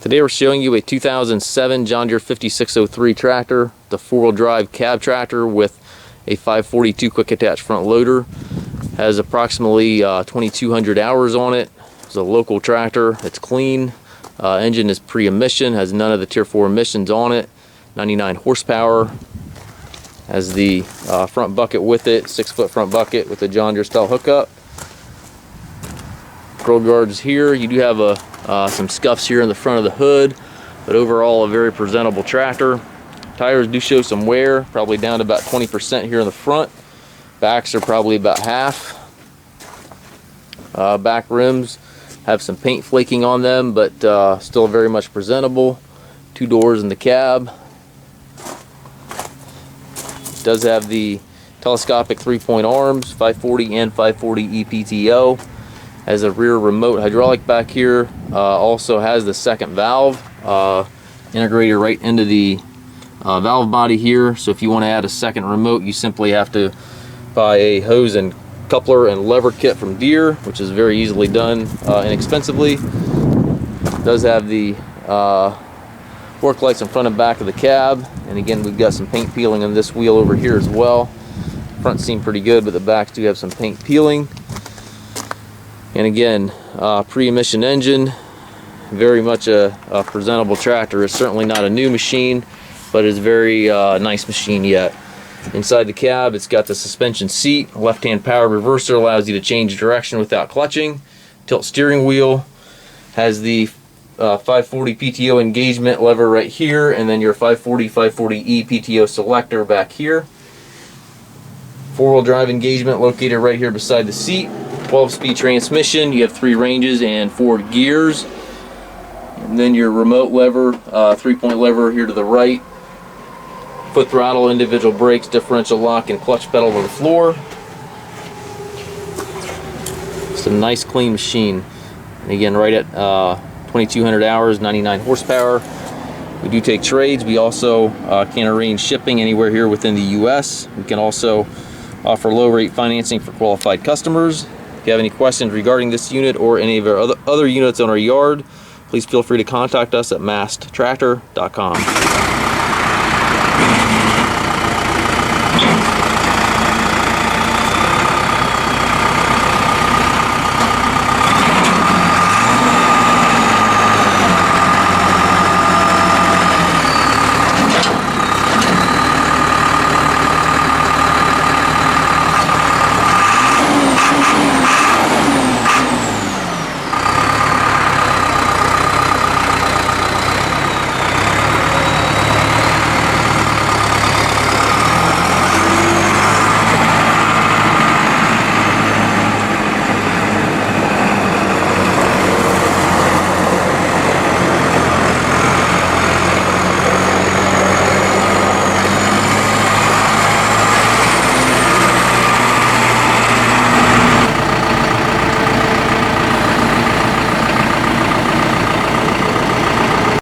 Today we're showing you a 2007 John Deere 5603 tractor, the four-wheel drive cab tractor with a 542 quick attach front loader. Has approximately 2,200 hours on it. It's a local tractor. It's clean. Engine is pre-emission, has none of the Tier 4 emissions on it. 99 horsepower. Has the front bucket with it, 6-foot front bucket with a John Deere style hookup. Grill guards here. You do have some scuffs here in the front of the hood, but overall a very presentable tractor. Tires do show some wear, probably down to about 20% here in the front. Backs are probably about half. Back rims have some paint flaking on them, but still very much presentable. 2 doors in the cab. It does have the telescopic 3-point arms, 540 and 540 PTO. Has a rear remote hydraulic back here. Also has the second valve integrated right into the valve body here. So if you want to add a second remote, you simply have to buy a hose and coupler and lever kit from Deere, which is very easily done inexpensively. It does have the work lights in front and back of the cab, and again we've got some paint peeling on this wheel over here as well. Fronts seem pretty good, but the backs do have some paint peeling. And again, pre-emission engine, very much a presentable tractor. It's certainly not a new machine, but it's a very nice machine yet. Inside the cab, it's got the suspension seat, left-hand power reverser allows you to change direction without clutching. Tilt steering wheel, has the 540 PTO engagement lever right here, and then your 540/540E PTO selector back here. 4-wheel drive engagement located right here beside the seat. 12-speed transmission. You have 3 ranges and 4 gears. And then your remote lever, 3-point lever here to the right. Foot throttle, individual brakes, differential lock, and clutch pedal on the floor. It's a nice clean machine. And again, right at 2,200 hours, 99 horsepower. We do take trades. We also can arrange shipping anywhere here within the US. We can also offer low rate financing for qualified customers. If you have any questions regarding this unit or any of our other units on our yard, please feel free to contact us at masttractor.com.